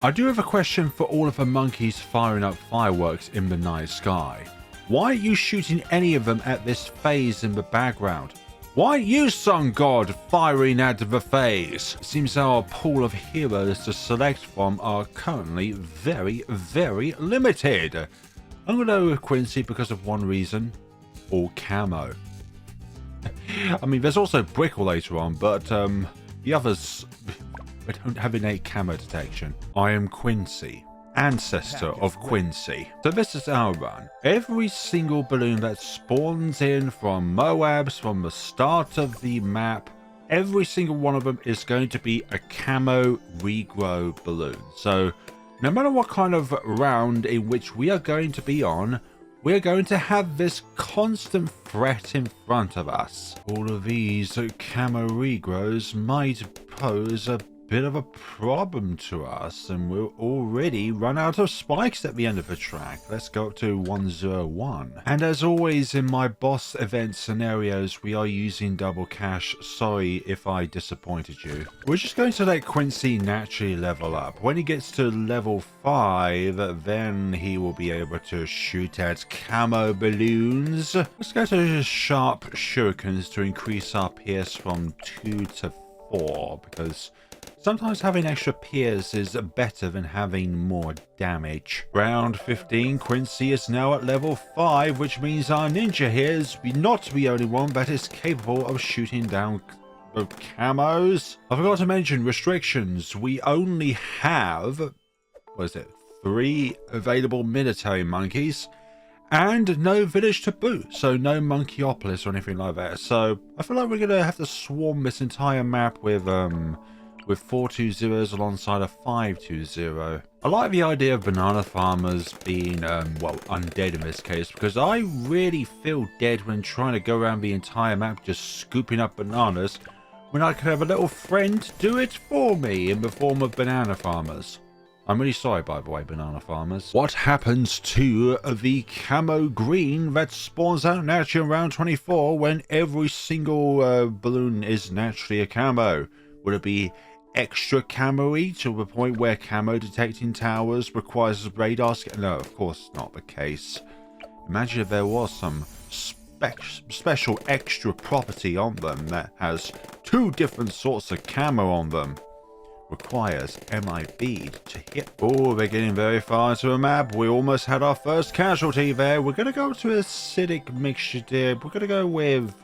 I do have a question for all of the monkeys firing up fireworks in the night sky. Why aren't you shooting any of them at this Phayze in the background? Why aren't you, sun god, firing at the Phayze? Seems our pool of heroes to select from are currently very, very limited. I'm going to go with Quincy because of one reason. All camo. I mean, there's also Brickle later on, but the others... I don't have innate camo detection. I am Quincy, ancestor of Quincy. So this is our run. Every single balloon that spawns in from MOABs from the start of the map, every single one of them is going to be a camo regrow balloon. So no matter what kind of round in which we are going to be on, we're going to have this constant threat in front of us. All of these camo regrows might pose a bit of a problem to us, and we'll already run out of spikes at the end of the track. Let's go up to 101. And as always in my boss event scenarios, we are using double cash. Sorry if I disappointed you. We're just going to let Quincy naturally level up. When he gets to level 5, then he will be able to shoot at camo balloons. Let's go to sharp shurikens to increase our pierce from 2 to 4, because sometimes having extra pierce is better than having more damage. Round 15, Quincy is now at level 5, which means our ninja here is not the only one that is capable of shooting down camos. I forgot to mention restrictions. We only have, what is it, 3 available military monkeys, and no village to boot, so no monkeyopolis or anything like that. So I feel like we're gonna have to swarm this entire map with 420s alongside a 520. I like the idea of banana farmers being, well, undead in this case, because I really feel dead when trying to go around the entire map just scooping up bananas, when I could have a little friend do it for me in the form of banana farmers. I'm really sorry, by the way, banana farmers. What happens to the camo green that spawns out naturally around 24 when every single balloon is naturally a camo? Would it be extra camo-y to the point where camo detecting towers requires a radar scan? No, of course not the case. Imagine if there was some special extra property on them that has 2 different sorts of camo on them. Requires MIB to hit. Oh, we're getting very far into a map. We almost had our first casualty there. We're going to go to acidic mixture dip. We're going to go with...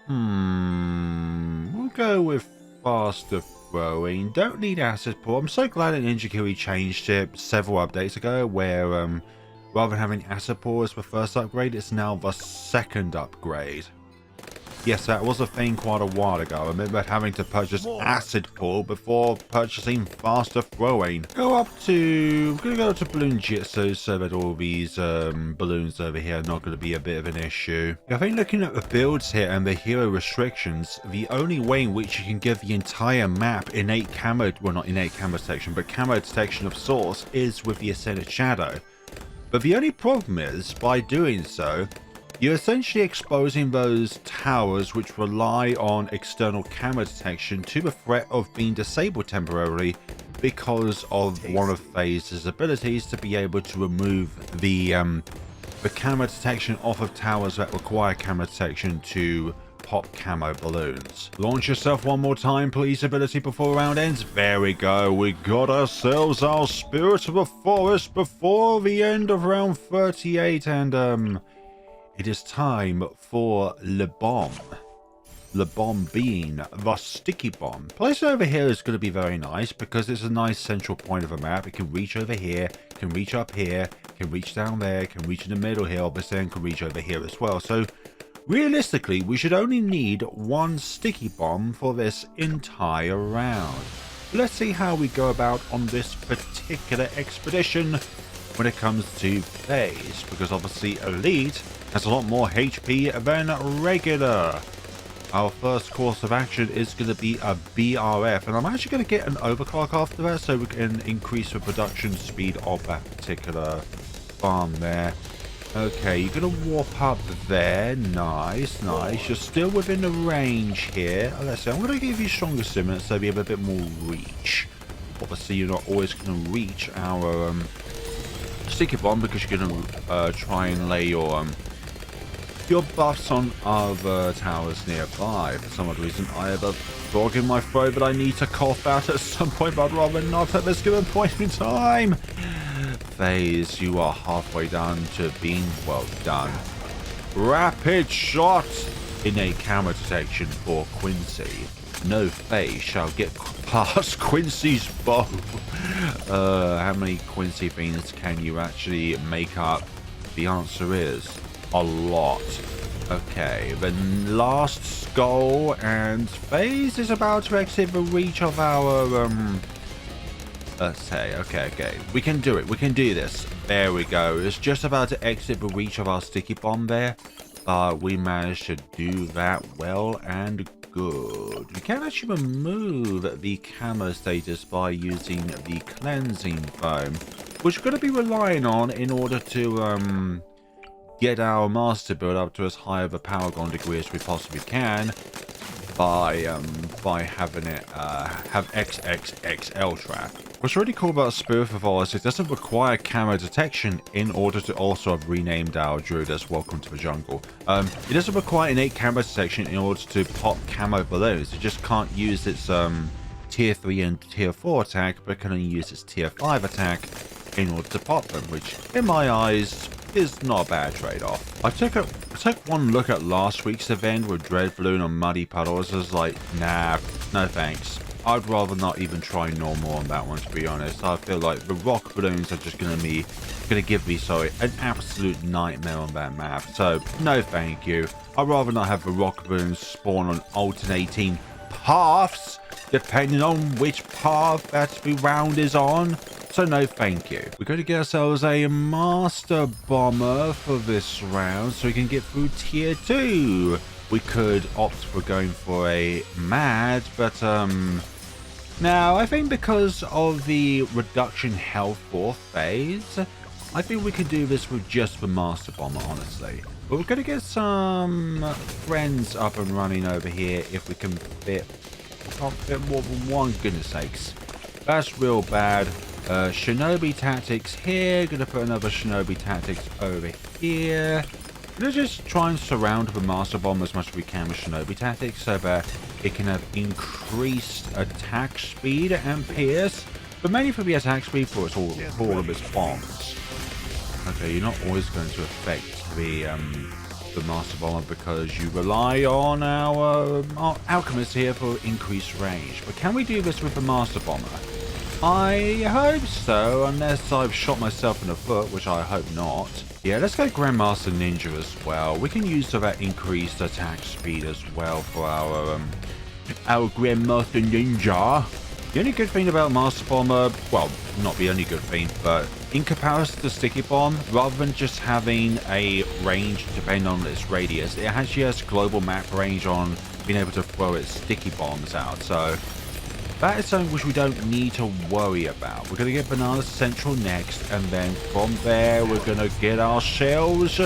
we'll go with faster throwing. Don't need acid pour. I'm so glad that Ninja Kiwi changed it several updates ago, where rather than having acid pour as the first upgrade, it's now the second upgrade. Yes, that was a thing quite a while ago. I remember having to purchase acid pour before purchasing faster throwing. We're gonna go to balloon jitsu so that all these balloons over here are not going to be a bit of an issue. I think looking at the builds here and the hero restrictions, the only way in which you can give the entire map innate camo, well, not innate camo detection, but camo detection of sorts, is with the Ascended Shadow. But the only problem is, by doing so, you're essentially exposing those towers which rely on external camo detection to the threat of being disabled temporarily because of one of Phayze's abilities to be able to remove the camo detection off of towers that require camo detection to pop camo balloons. Launch yourself one more time, please, ability, before round ends. There we go. We got ourselves our Spirit of the Forest before the end of round 38, and it is time for Le Bomb. Le Bomb being the sticky bomb. Place over here is going to be very nice because it's a nice central point of a map. It can reach over here, can reach up here, can reach down there, can reach in the middle here, obviously, and can reach over here as well. So realistically, we should only need 1 sticky bomb for this entire round. Let's see how we go about on this particular expedition when it comes to Phayze, because obviously Elite has a lot more HP than regular. Our first course of action is going to be a BRF, and I'm actually going to get an overclock after that so we can increase the production speed of that particular farm there. Okay, you're going to warp up there. Nice, nice. You're still within the range here. Let's see, I'm going to give you stronger stimulants so you have a bit more reach. obviously you're not always going to reach our sticky bomb because you're going to try and lay your buffs on other towers nearby. For some odd reason, I have a frog in my throat that I need to cough out at some point, but I'd rather not at this given point in time. Phayze, you are halfway down to being well done. Rapid shot! Innate camo detection for Quincy. No Phayze shall get past Quincy's bow. How many Quincy things can you actually make up? The answer is a lot. Okay, the last skull, and Phayze is about to exit the reach of our let's say, okay, we can do it, we can do this. There we go. It's just about to exit the reach of our sticky bomb there. We managed to do that well and good. We can actually remove the camo status by using the cleansing foam, which we're going to be relying on in order to get our master build up to as high of a paragon degree as we possibly can by having it have XXXL trap. What's really cool about Spirit of All is it doesn't require camo detection in order to also have renamed our druid as Welcome to the Jungle. It doesn't require innate camo detection in order to pop camo balloons. It just can't use its tier 3 and tier 4 attack, but can only use its tier 5 attack in order to pop them, which in my eyes is not a bad trade-off. I took one look at last week's event with Dread Balloon on Muddy Puddles. I was like, nah, no thanks. I'd rather not even try normal on that one, to be honest. I feel like the rock balloons are just gonna give me an absolute nightmare on that map. So no thank you. I'd rather not have the rock balloons spawn on alternating paths, depending on which path that the round is on. So no thank you. We're going to get ourselves a master bomber for this round so we can get through tier 2. We could opt for going for a mad, but now I think because of the reduction health for Phayze, I think we can do this with just the master bomber, honestly. But we're going to get some friends up and running over here if we can fit. Can't fit more than one, goodness sakes. That's real bad. Shinobi tactics here. Gonna put another shinobi tactics over here. Gonna just try and surround the master bomb as much as we can with shinobi tactics so that it can have increased attack speed and pierce, but mainly for the attack speed for all of its bombs. Okay, you're not always going to affect the master bomber because you rely on our alchemist here for increased range. But can we do this with the master bomber? I hope so, unless I've shot myself in the foot, which I hope not. Yeah, let's go Grandmaster Ninja as well. We can use that increased attack speed as well for our Grandmaster Ninja. The only good thing about Master Bomber, well, not the only good thing, but in comparison to Sticky Bomb, rather than just having a range depending on its radius, it actually has global map range on being able to throw its sticky bombs out. So that is something which we don't need to worry about. We're going to get Banana Central next, and then from there we're going to get ourselves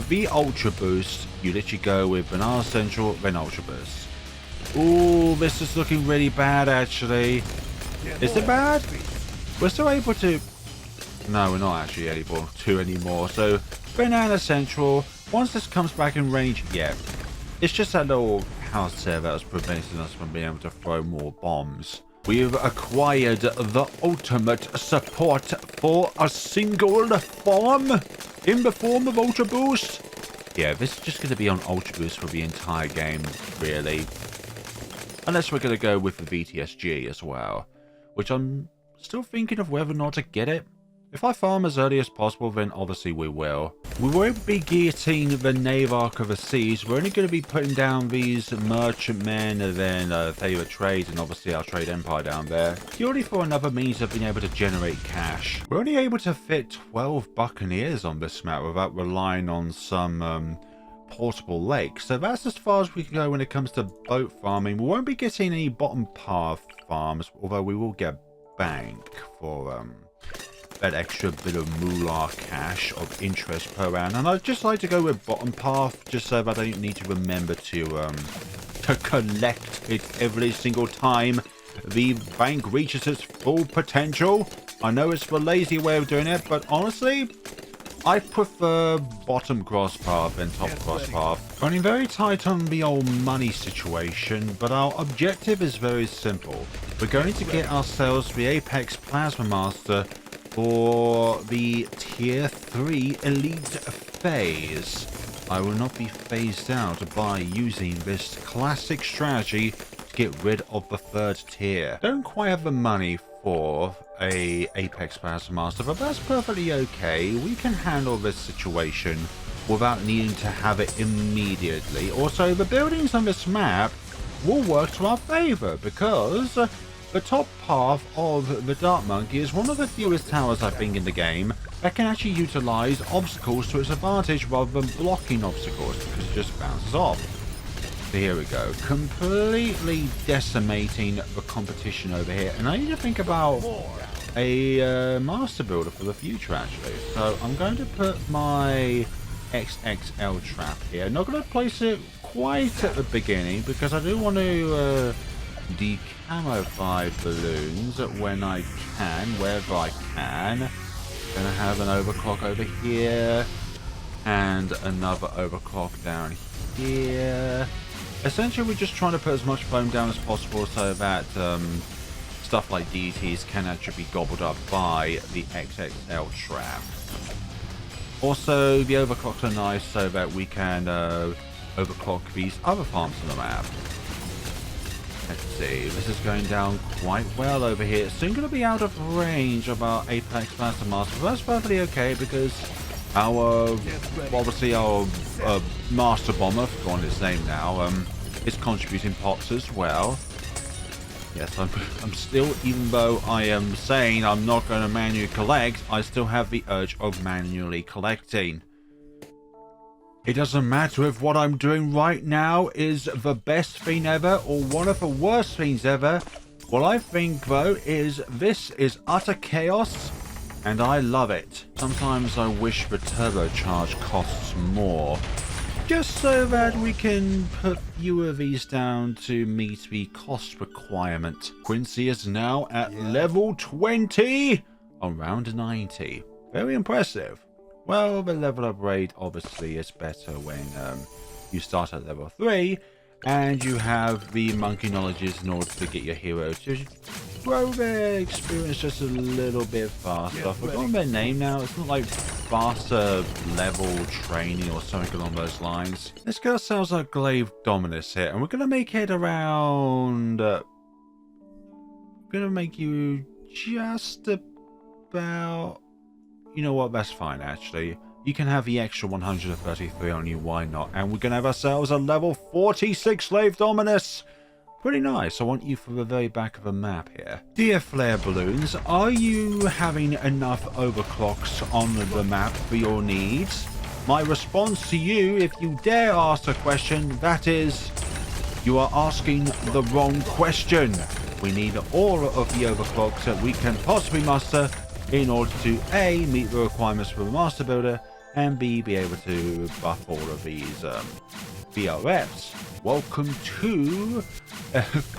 the Ultra Boost. You literally go with Banana Central, then Ultra Boost. Ooh, this is looking really bad actually. Is it bad? We're still able to... No, we're not actually able to anymore. So, Banana Central, once this comes back in range, yeah. It's just that little house there that was preventing us from being able to throw more bombs. We've acquired the ultimate support for a single farm in the form of Ultra Boost. Yeah, this is just going to be on Ultra Boost for the entire game, really. Unless we're going to go with the VTSG as well, which I'm still thinking of whether or not to get it. If I farm as early as possible, then obviously we will. We won't be getting the Navarch of the Seas. We're only going to be putting down these merchantmen and then favorite trade and obviously our trade empire down there. Purely for another means of being able to generate cash. We're only able to fit 12 buccaneers on this map without relying on some portable lake. So that's as far as we can go when it comes to boat farming. We won't be getting any bottom path farms, although we will get bank for that extra bit of moolah cash of interest per round. And I'd just like to go with bottom path just so that I don't need to remember to collect it every single time the bank reaches its full potential. I know it's the lazy way of doing it, but honestly, I prefer bottom cross path than top cross path. Running very tight on the old money situation, but our objective is very simple. We're going to get ourselves the Apex Plasma Master for the Tier 3 Elite Phayze. I will not be phased out by using this classic strategy to get rid of the 3rd tier. Don't quite have the money for a Apex Plasma Master, but that's perfectly okay. We can handle this situation without needing to have it immediately. Also, the buildings on this map will work to our favor because the top path of the Dark Monkey is one of the fewest towers, I think, in the game that can actually utilize obstacles to its advantage rather than blocking obstacles, because it just bounces off. So here we go, completely decimating the competition over here. And I need to think about a master builder for the future, actually. So I'm going to put my XXL trap here. Not going to place it quite at the beginning because I do want to decamify balloons when I can, wherever I can. Gonna have an overclock over here and another overclock down here. Essentially, we're just trying to put as much foam down as possible so that stuff like DTs can actually be gobbled up by the XXL trap. Also, the overclocks are nice so that we can overclock these other farms on the map. Let's see, this is going down quite well over here. It's soon going to be out of range of our Apex Master Master, but that's perfectly okay because our, obviously our Master Bomber, I've forgotten his name now, is contributing pots as well. Yes, I'm still, even though I am saying I'm not going to manually collect, I still have the urge of manually collecting. It doesn't matter if what I'm doing right now is the best thing ever or one of the worst things ever. What I think, though, is this is utter chaos, and I love it. Sometimes I wish the turbocharge costs more, just so that we can put fewer of these down to meet the cost requirement. Quincy is now at level 20 on round 90. Very impressive. Well, the level up rate obviously is better when you start at level 3 and you have the monkey knowledges in order to get your hero to grow their experience just a little bit faster. I've forgotten their name now. It's not like faster level training or something along those lines. Let's get ourselves a Goliath Dominus here, and we're going to make it around... going to make you just about... You know what, that's fine actually. You can have the extra 133 on you, why not? And we're going to have ourselves a level 46 Slave Dominus. Pretty nice. I want you for the very back of the map here. Dear Flare Balloons, are you having enough overclocks on the map for your needs? My response to you, if you dare ask a question, that is, you are asking the wrong question. We need all of the overclocks that we can possibly muster in order to A, meet the requirements for the Master Builder, and B, be able to buff all of these BRFs. Welcome to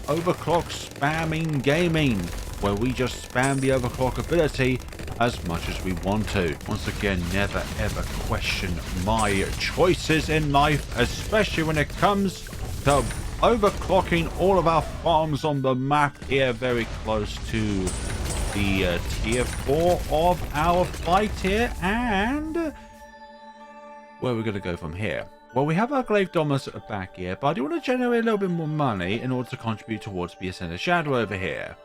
Overclock Spamming Gaming, where we just spam the overclock ability as much as we want to. Once again, never ever question my choices in life, especially when it comes to overclocking all of our farms on the map here, very close to the tier 4 of our fight here. And where are we going to go from here? Well, we have our Goliath Dominus at the back here, but I do want to generate a little bit more money in order to contribute towards the Ascended Shadow over here,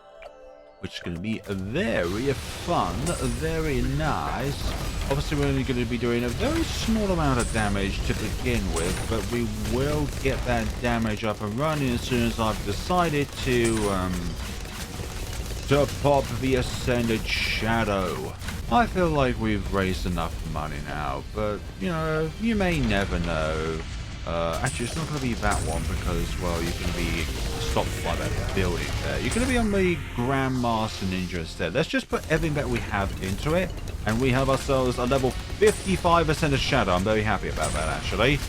which is going to be very fun, very nice. Obviously, we're only going to be doing a very small amount of damage to begin with, but we will get that damage up and running as soon as I've decided to pop the Ascended Shadow. I feel like we've raised enough money now, but, you know, you may never know. Actually, it's not going to be that one because, well, you're going to be stopped by that building there. You're going to be on the Grandmaster Ninja instead. Let's just put everything that we have into it, and we have ourselves a level 55 Ascended Shadow. I'm very happy about that, actually.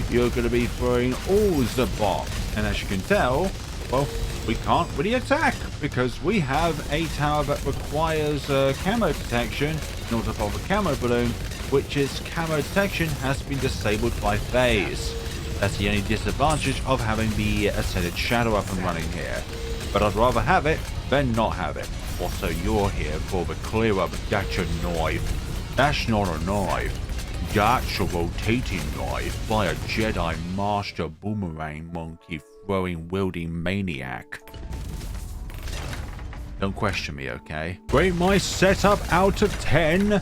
You're going to be throwing all the bombs, and as you can tell, well, we can't really attack because we have a tower that requires camo protection in order to pop a camo balloon, which is camo detection has been disabled by Phayze. That's the only disadvantage of having the Ascended Shadow up and running here. But I'd rather have it than not have it. Also, you're here for the clear up. That's a knife. That's not a knife. That's a rotating knife by a Jedi Master Boomerang Monkey throwing wielding maniac. Don't question me, okay? Rate my setup out of 10.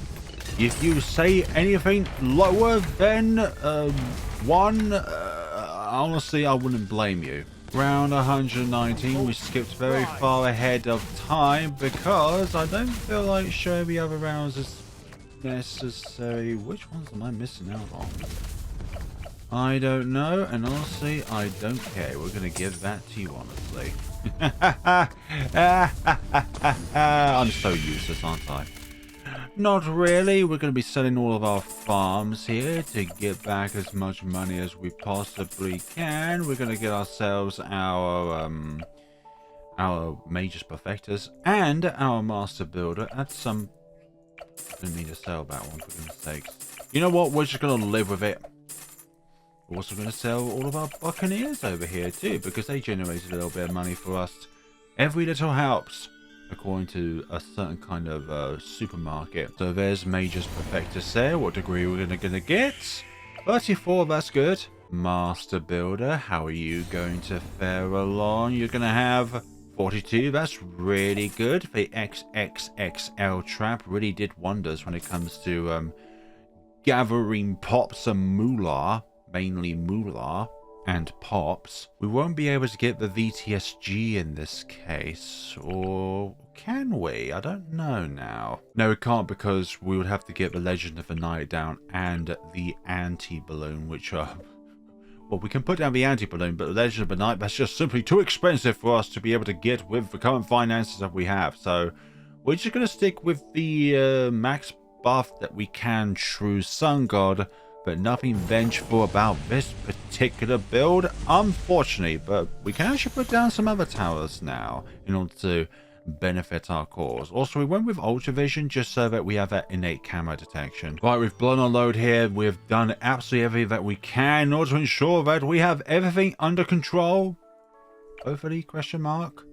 If you say anything lower than 1, honestly, I wouldn't blame you. Round 119, we skipped very far ahead of time because I don't feel like showing the other rounds is necessary. Which ones am I missing out on? I don't know, and honestly, I don't care. We're going to give that to you, honestly. I'm so useless, aren't I? Not really. We're going to be selling all of our farms here to get back as much money as we possibly can. We're going to get ourselves our Magus Perfectors and our Master Builder at some... Didn't mean to sell that one, for goodness sakes. You know what? We're just going to live with it. We're also going to sell all of our Buccaneers over here too, because they generated a little bit of money for us. Every little helps, according to a certain kind of supermarket. So there's Magus Perfectus there. What degree we're going to get? 34, that's good. Master Builder, how are you going to fare along? You're going to have 42, that's really good. The XXXL trap really did wonders when it comes to gathering pops and moolah. Mainly moolah and pops. We won't be able to get the VTSG in this case, or can we? I don't know now. No, we can't, because we would have to get the Legend of the Night down and the anti-balloon, which are... Well, we can put down the anti-balloon, but the Legend of the Night, that's just simply too expensive for us to be able to get with the current finances that we have. So we're just going to stick with the max buff that we can, True Sun God, but nothing vengeful about this particular build, unfortunately. But we can actually put down some other towers now in order to benefit our cause. Also, we went with Ultravision just so that we have that innate camo detection. Right, we've blown our load here. We've done absolutely everything that we can in order to ensure that we have everything under control. Hopefully, question mark.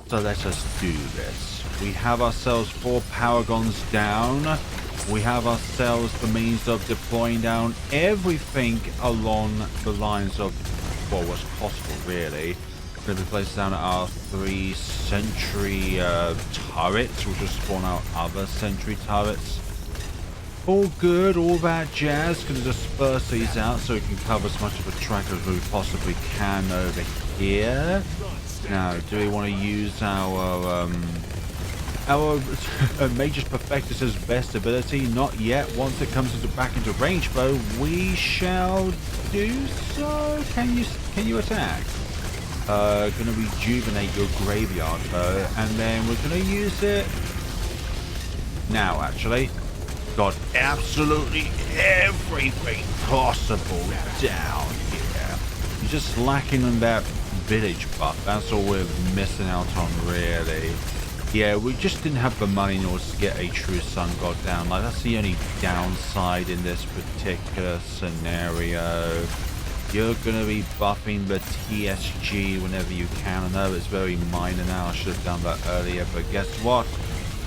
So let us do this. We have ourselves 4 Paragons down. We have ourselves the means of deploying down everything along the lines of, well, what's possible, really. We're going to be placed down at our 3 sentry turrets. We'll just spawn out other sentry turrets. All good, all that jazz. Going to disperse these out so we can cover as much of a track as we possibly can over here. Now, do we want to use our Magus Perfectus' best ability? Not yet. Once it comes back into range, though, we shall do so. Can you attack? Gonna rejuvenate your graveyard, though, and then we're gonna use it now. Actually, got absolutely everything possible down here. You're just lacking on that village buff. That's all we're missing out on, really. Yeah, we just didn't have the money in order to get a True Sun God down. Like, that's the only downside in this particular scenario. You're going to be buffing the TSG whenever you can. I know it's very minor now. I should have done that earlier, but guess what?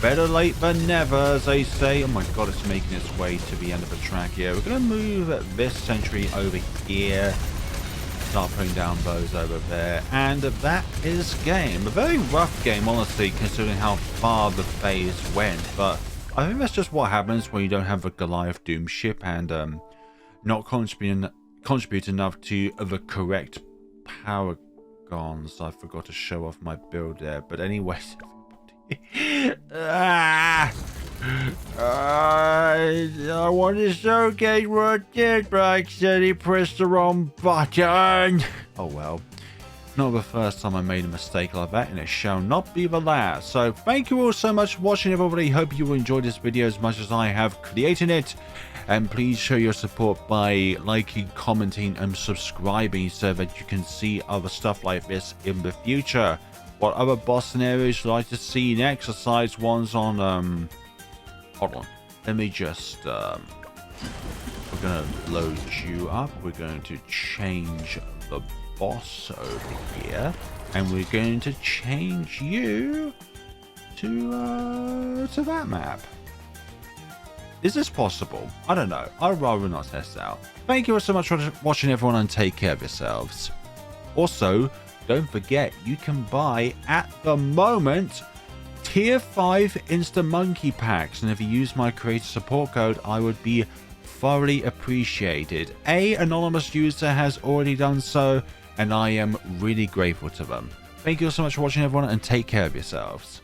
Better late than never, as they say. Oh my god, it's making its way to the end of the track here. We're going to move this sentry over here. Start putting down bows over there, and that is game. A very rough game, honestly, considering how far the phase went, but I think that's just what happens when you don't have a Goliath Doomship and not contribute enough to the correct Paragons. I forgot to show off my build there, but anyways. I want to showcase what I did, but I accidentally pressed the wrong button. Oh well. Not the first time I made a mistake like that, and it shall not be the last. So thank you all so much for watching, everybody. Hope you enjoyed this video as much as I have creating it. And please show your support by liking, commenting, and subscribing so that you can see other stuff like this in the future. What other boss scenarios would you like to see next, besides ones on hold on, let me just we're gonna load you up. We're going to change the boss over here, and we're going to change you to that map. Is this possible? I don't know. I'd rather not test out. Thank you all so much for watching, everyone, and take care of yourselves. Also, don't forget, you can buy, at the moment, Tier 5 Insta Monkey Packs, and if you use my creator support code, I would be thoroughly appreciated. An anonymous user has already done so, and I am really grateful to them. Thank you all so much for watching, everyone, and take care of yourselves.